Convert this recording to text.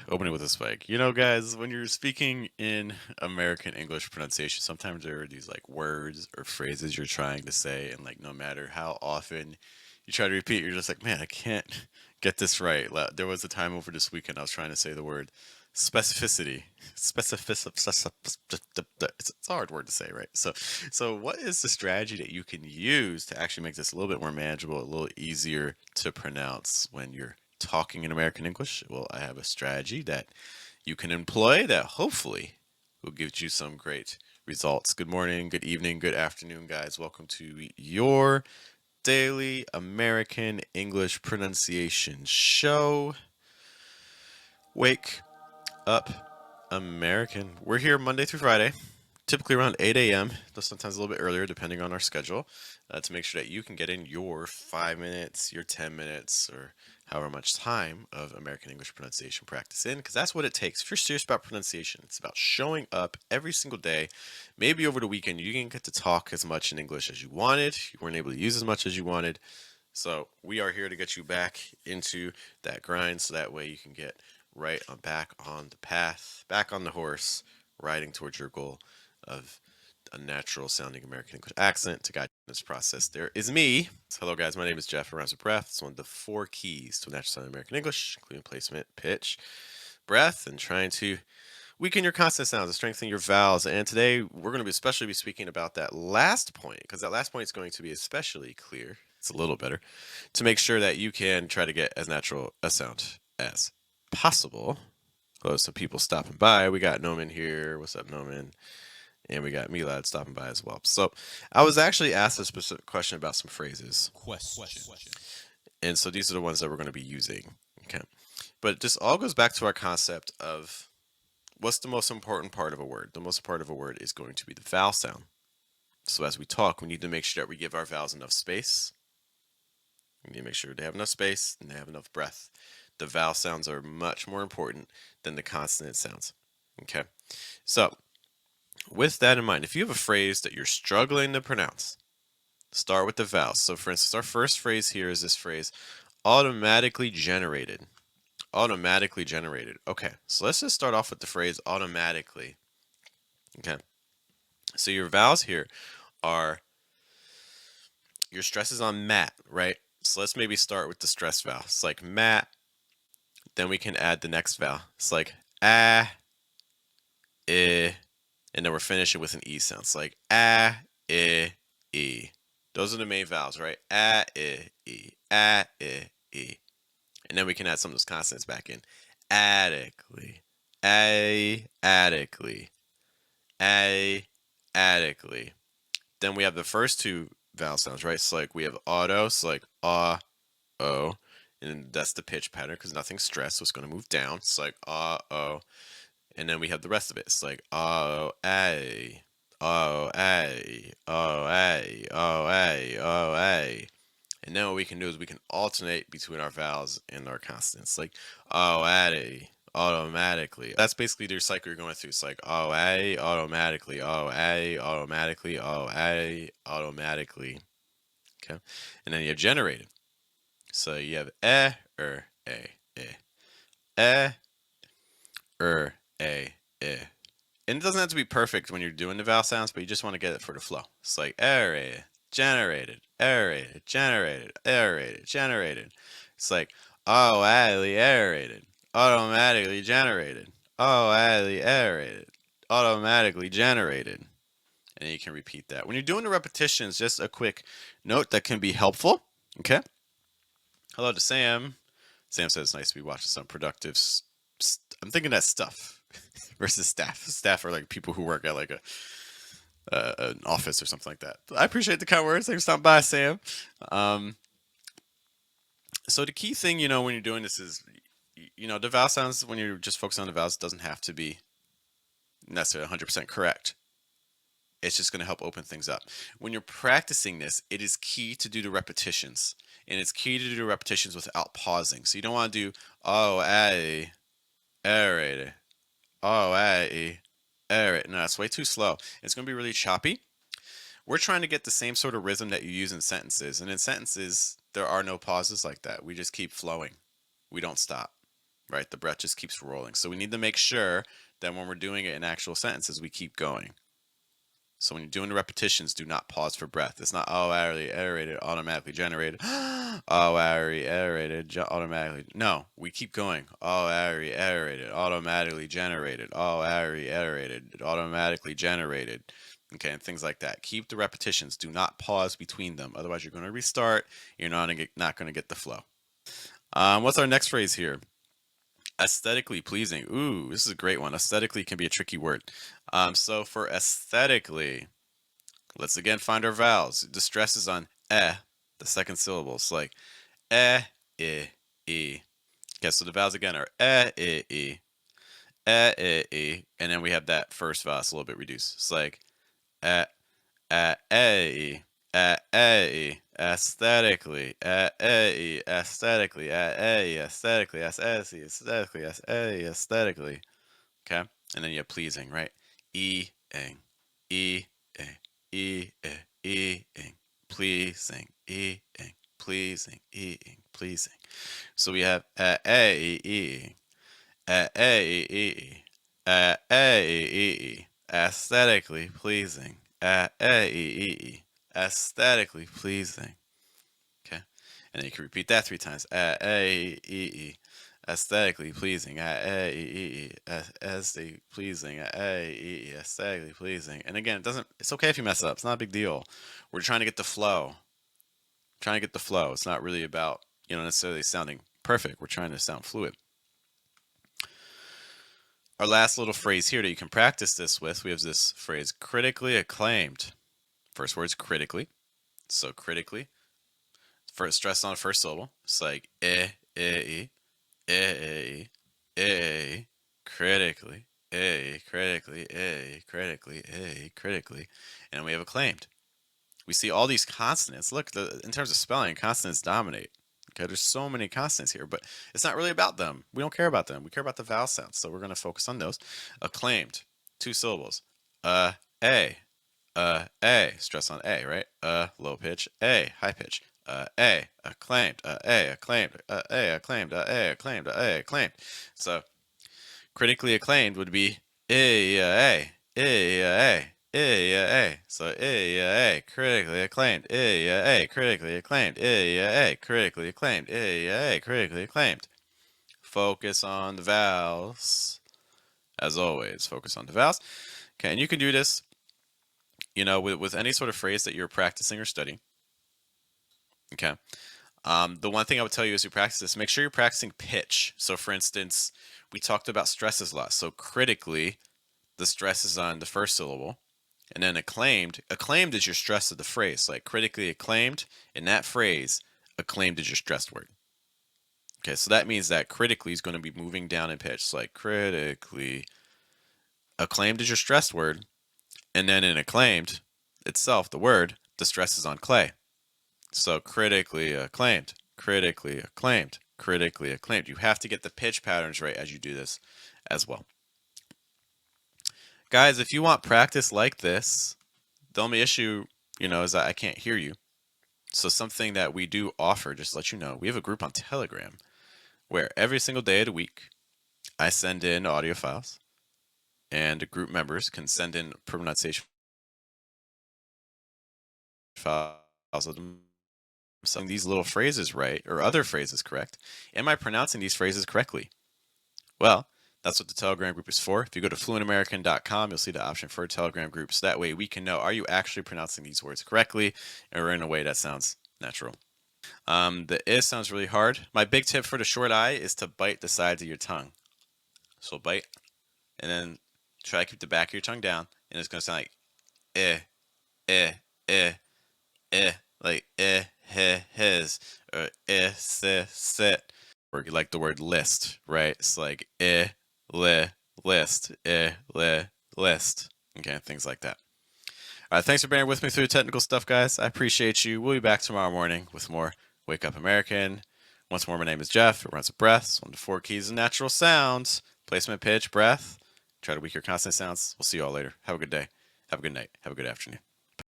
Opening with a spike. You know, guys, when you're speaking in American English pronunciation, sometimes there are these like words or phrases you're trying to say, and like no matter how often you try to repeat, you're just like, man, I can't get this right. There was a time over this weekend I was trying to say the word specificity. It's a hard word to say, right? So what is the strategy that you can use to actually make this a little bit more manageable, a little easier to pronounce when you're talking in American English? Well, I have a strategy that you can employ that hopefully will give you some great results. Good morning, good evening, good afternoon, guys. Welcome to your daily American English pronunciation show. Wake up, American. We're here Monday through Friday, typically around 8 a.m., though sometimes a little bit earlier, depending on our schedule, to make sure that you can get in your 5 minutes, your 10 minutes, or however much time of American English pronunciation practice in, because that's what it takes. If you're serious about pronunciation, it's about showing up every single day. Maybe over the weekend, you didn't get to talk as much in English as you wanted, you weren't able to use as much as you wanted. So we are here to get you back into that grind so that way you can get right on back on the path, back on the horse, riding towards your goal of a natural sounding American English accent. To guide you in this process, there is me. Hello, guys. My name is Geoff. Rhymes with breath. It's one of the 4 keys to a natural sounding American English, including placement, pitch, breath, and trying to weaken your consonant sounds and strengthen your vowels. And today we're going to be especially be speaking about that last point, because that last point is going to be especially clear. It's a little better to make sure that you can try to get as natural a sound as possible. Hello, some people stopping by. We got Noman here. What's up, Noman? And we got Milad stopping by as well. So I was actually asked a specific question about some phrases. And so these are the ones that we're going to be using. Okay. But this all goes back to our concept of what's the most important part of a word? The most important part of a word is going to be the vowel sound. So as we talk, we need to make sure that we give our vowels enough space. We need to make sure they have enough space and they have enough breath. The vowel sounds are much more important than the consonant sounds. Okay. So with that in mind, if you have a phrase that you're struggling to pronounce, start with the vowels. So for instance, our first phrase here is this phrase, automatically generated. Automatically generated. Okay, so let's just start off with the phrase automatically. Okay, so your vowels here are, your stress is on mat, right? So let's maybe start with the stress vowel. It's like mat, then we can add the next vowel. It's like ah, and then we're finishing with an E sound. It's like ah, e. Those are the main vowels, right? Ah, e, ah, e. And then we can add some of those consonants back in. Adequately, adequately, adequately. Then we have the first two vowel sounds, right? So like we have auto, so like o, and that's the pitch pattern because nothing's stressed, so it's going to move down. It's like o, and then we have the rest of it. It's like o a, o a, o a, o a, o a. And then what we can do is we can alternate between our vowels and our consonants, like o a, automatically. That's basically the cycle you're going through. It's like o a, automatically, o a, automatically, o a, automatically. Okay, and then you have generated. So you have e, e. And it doesn't have to be perfect when you're doing the vowel sounds, but you just want to get it for the flow. It's like aerated, generated, aerated, generated, aerated, generated. It's like automatically aerated, automatically generated, automatically aerated, automatically generated. And you can repeat that. When you're doing the repetitions, just a quick note that can be helpful. Okay. Hello to Sam. Sam says it's nice to be watching some productive. I'm thinking that stuff versus staff. Staff are like people who work at like an office or something like that. I appreciate the kind words. Thanks for stopping by, Sam. So the key thing, when you're doing this is, the vowel sounds, when you're just focusing on the vowels, doesn't have to be necessarily 100% correct. It's just going to help open things up. When you're practicing this, it is key to do the repetitions. And it's key to do the repetitions without pausing. So you don't want to do, oh, a, aerated, oh, a, aerated. No, that's way too slow. It's going to be really choppy. We're trying to get the same sort of rhythm that you use in sentences. And in sentences, there are no pauses like that. We just keep flowing. We don't stop. right? The breath just keeps rolling. So we need to make sure that when we're doing it in actual sentences, we keep going. So when you're doing the repetitions, do not pause for breath. It's not, oh, I already iterated, automatically generated. Oh, I already iterated, automatically. No, we keep going. Oh, I already iterated, automatically generated. Oh, I already iterated, automatically generated. Okay, and things like that. Keep the repetitions. Do not pause between them. Otherwise, you're going to restart. You're not going to get the flow. What's our next phrase here? Aesthetically pleasing. Ooh, this is a great one. Aesthetically can be a tricky word. So for aesthetically, let's again find our vowels. The stress is on the second syllable. It's like I, e. Okay, so the vowels again are e, e, and then we have that first vowel. It's a little bit reduced. It's like e, aesthetically, aesthetically, aesthetically, aesthetically, aesthetically. Okay, and then you have pleasing, right? E-ing, e-ing, e-ing, e-ing, pleasing, e-ing, pleasing, e-ing, pleasing. So we have a-e-e, a-e-e, a-e-e, aesthetically pleasing, a-e-e, aesthetically pleasing. Okay, and then you can repeat that 3 times. A-e-e, aesthetically pleasing, aesthetically pleasing, aesthetically pleasing. And again, it's okay if you mess up. It's not a big deal. We're trying to get the flow. It's not really about, necessarily sounding perfect. We're trying to sound fluid. Our last little phrase here that you can practice this with, we have this phrase, critically acclaimed. First word's critically. So critically, first stress on the first syllable. It's like critically, critically, and we have acclaimed. We see all these consonants. Look, in terms of spelling, consonants dominate. Okay, there's so many consonants here, but it's not really about them. We don't care about them. We care about the vowel sounds, so we're going to focus on those. Acclaimed, 2 syllables. A, stress on A, right? Low pitch, A, high pitch. Acclaimed, acclaimed, acclaimed, acclaimed. So critically acclaimed would be A. So critically acclaimed, critically acclaimed, critically acclaimed, critically acclaimed. Focus on the vowels. As always, focus on the vowels. Okay, and you can do this, with any sort of phrase that you're practicing or studying. Okay. The one thing I would tell you as you practice this, make sure you're practicing pitch. So for instance, we talked about stresses a lot. So critically, the stress is on the first syllable. And then acclaimed is your stress of the phrase. Like critically acclaimed, in that phrase, acclaimed is your stressed word. Okay, so that means that critically is going to be moving down in pitch. So like critically, acclaimed is your stressed word. And then in acclaimed itself, the word, the stress is on clay. So critically acclaimed, critically acclaimed, critically acclaimed. You have to get the pitch patterns right as you do this as well. Guys, if you want practice like this, the only issue, is that I can't hear you. So something that we do offer, just to let you know, we have a group on Telegram where every single day of the week, I send in audio files and the group members can send in pronunciation files of them. Saying these little phrases right or other phrases correct. Am I pronouncing these phrases correctly? Well, that's what the Telegram group is for. If you go to fluentamerican.com, you'll see the option for a Telegram group. So that way we can know, are you actually pronouncing these words correctly or in a way that sounds natural? The I sounds really hard. My big tip for the short I is to bite the sides of your tongue. So bite and then try to keep the back of your tongue down and it's going to sound like eh, eh, eh, eh, like his, or sit, or you like the word list, right? It's like list, list. Okay, things like that. All right, thanks for bearing with me through the technical stuff, guys. I appreciate you. We'll be back tomorrow morning with more Wake Up American. Once more, my name is Geoff. It runs with breaths, 1 to 4 keys of natural sounds, placement, pitch, breath. Try to weaker consonant sounds. We'll see you all later. Have a good day. Have a good night. Have a good afternoon.